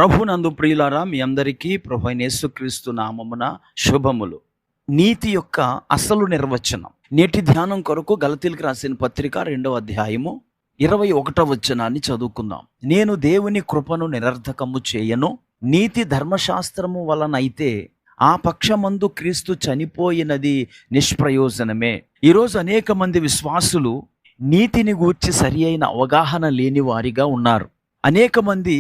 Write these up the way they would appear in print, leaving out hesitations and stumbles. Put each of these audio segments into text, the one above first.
ప్రభునందు ప్రియులారా, మీ అందరికీ ప్రభు అయిన యేసుక్రీస్తు నామమున శుభములు. నీతి యొక్క అసలు నిర్వచనం. నేటి ధ్యానం కొరకు గలతీయులకు రాసిన పత్రిక 2వ అధ్యాయము 21వ వచనాన్ని చదువుకుందాం. నేను దేవుని కృపను నిరర్థకము చేయను, నీతి ధర్మశాస్త్రము వలనైతే ఆ పక్షమందు క్రీస్తు చనిపోయినది నిష్ప్రయోజనమే. ఈరోజు అనేక మంది విశ్వాసులు నీతిని గూర్చి సరి అయిన అవగాహన లేని వారిగా ఉన్నారు. అనేక మంది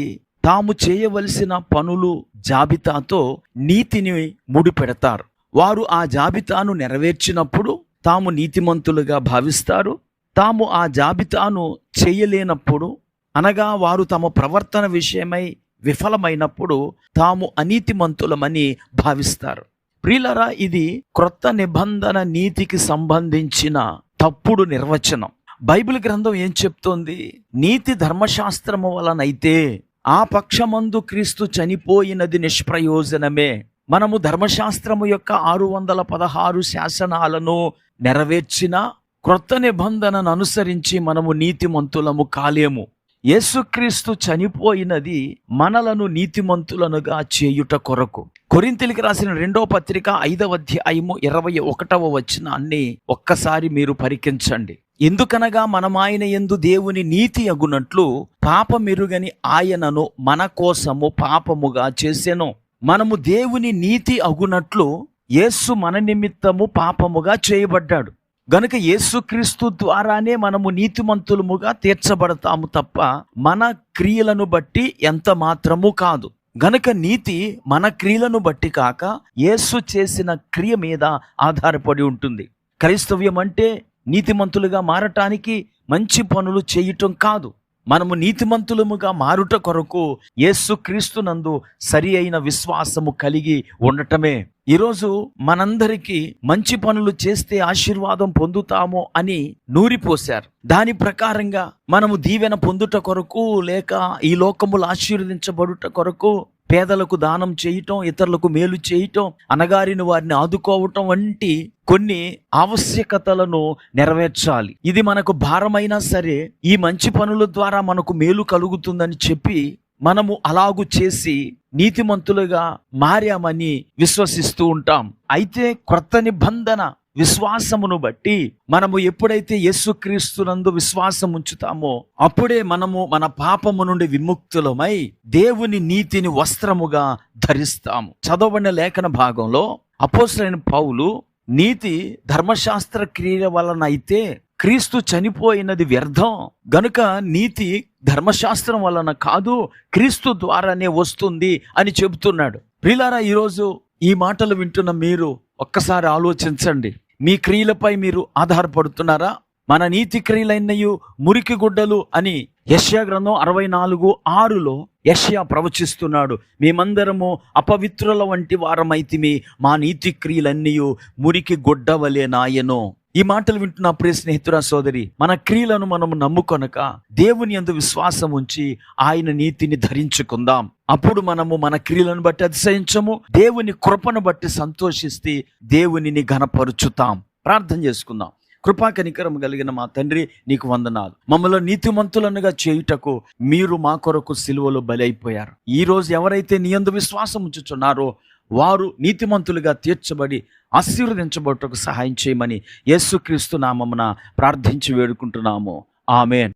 తాము చేయవలసిన పనులు జాబితాతో నీతిని ముడిపెడతారు. వారు ఆ జాబితాను నెరవేర్చినప్పుడు తాము నీతిమంతులుగా భావిస్తారు. తాము ఆ జాబితాను చేయలేనప్పుడు, అనగా వారు తమ ప్రవర్తన విషయమై విఫలమైనప్పుడు తాము అనీతిమంతులమని భావిస్తారు. ప్రియులారా, ఇది క్రొత్త నిబంధన నీతికి సంబంధించిన తప్పుడు నిర్వచనం. బైబిల్ గ్రంథం ఏం చెప్తోంది? నీతి ధర్మశాస్త్రము వలనైతే ఆ పక్షమందు క్రీస్తు చనిపోయినది నిష్ప్రయోజనమే. మనము ధర్మశాస్త్రము యొక్క 616 శాసనాలను నెరవేర్చిన క్రొత్త నిబంధనను అనుసరించి మనము నీతిమంతులము కాలేము. యేసుక్రీస్తు చనిపోయినది మనలను నీతిమంతులనుగా చేయుట కొరకు. కొరింథీయులకు రాసిన 2వ పత్రిక 5వ అధ్యాయము 21వ వచనాన్ని ఒక్కసారి మీరు పరికించండి. ఎందుకనగా మనమాయన యందు దేవుని నీతి అగునట్లు పాపమెరుగని ఆయనను మన కోసము పాపముగా చేసెను. మనము దేవుని నీతి అగునట్లు యేసు మన నిమిత్తము పాపముగా చేయబడ్డాడు గనుక యేసుక్రీస్తు ద్వారానే మనము నీతిమంతులముగా తీర్చబడతాము తప్ప మన క్రియలను బట్టి ఎంత మాత్రము కాదు. గనుక నీతి మన క్రియలను బట్టి కాక యేసు చేసిన క్రియ మీద ఆధారపడి ఉంటుంది. క్రైస్తవ్యం అంటే నీతిమంతులుగా మారటానికి మంచి పనులు చేయటం కాదు. మనము నీతిమంతులముగా మారుట కొరకు యేసుక్రీస్తునందు సరి అయిన విశ్వాసము కలిగి ఉండటమే. ఈరోజు మనందరికీ మంచి పనులు చేస్తే ఆశీర్వాదం పొందుతాము అని నూరిపోశారు. దాని ప్రకారంగా మనము దీవెన పొందుట కొరకు, లేక ఈ లోకములు ఆశీర్వదించబడుట కొరకు పేదలకు దానం చేయటం, ఇతరులకు మేలు చేయటం, అనగారిన వారిని ఆదుకోవటం వంటి కొన్ని ఆవశ్యకతలను నెరవేర్చాలి. ఇది మనకు భారమైనా సరే ఈ మంచి పనుల ద్వారా మనకు మేలు కలుగుతుందని చెప్పి మనము అలాగు చేసి నీతిమంతులుగా మారామని విశ్వసిస్తూ ఉంటాం. అయితే క్రొత్త నిబంధన విశ్వాసమును బట్టి మనము ఎప్పుడైతే యేసుక్రీస్తునందు విశ్వాసం ఉంచుతామో అప్పుడే మనము మన పాపము నుండి విముక్తులమై దేవుని నీతిని వస్త్రముగా ధరిస్తాము. చదవబడిన లేఖన భాగంలో అపోస్తలుడైన పౌలు నీతి ధర్మశాస్త్ర క్రియ వలన అయితే క్రీస్తు చనిపోయినది వ్యర్థం గనుక నీతి ధర్మశాస్త్రం వలన కాదు, క్రీస్తు ద్వారానే వస్తుంది అని చెబుతున్నాడు. ప్రియులారా, ఈరోజు ఈ మాటలు వింటున్న మీరు ఒక్కసారి ఆలోచించండి. మీ క్రియలపై మీరు ఆధారపడుతున్నారా? మన నీతి క్రియలైనయు మురికి గుడ్డలు అని యెషయా గ్రంథం 64:6లో యెషయా ప్రవచిస్తున్నాడు. మేమందరము అపవిత్రుల వంటి వారమైతిమి, మా నీతి క్రియలన్నయు మురికి గుడ్డ వలె నాయను. ఈ మాటలు వింటున్న ప్రియ స్నేహితురా, సోదరి, మన క్రియలను మనము నమ్ముకొనక దేవుని యందు విశ్వాసం ఉంచి ఆయన నీతిని ధరించుకుందాం. అప్పుడు మనము మన క్రియలను బట్టి అతిశయించము, దేవుని కృపను బట్టి సంతోషిస్తే దేవునిని ఘనపరుచుతాం. ప్రార్థన చేసుకుందాం. కృపా కనికరం కలిగిన మా తండ్రి, నీకు వందనాలు. మమ్మల్ని నీతిమంతులనుగా చేయుటకు మీరు మా కొరకు సిలువలో బలి అయిపోయారు. ఈ రోజు ఎవరైతే నీ యందు విశ్వాసం ఉంచుచున్నారో వారు నీతిమంతులుగా తీర్చబడి ఆశీర్వదించబడుటకు సహాయం చేయమని యేసుక్రీస్తు నామమున ప్రార్థించి వేడుకుంటున్నాము. ఆమేన్.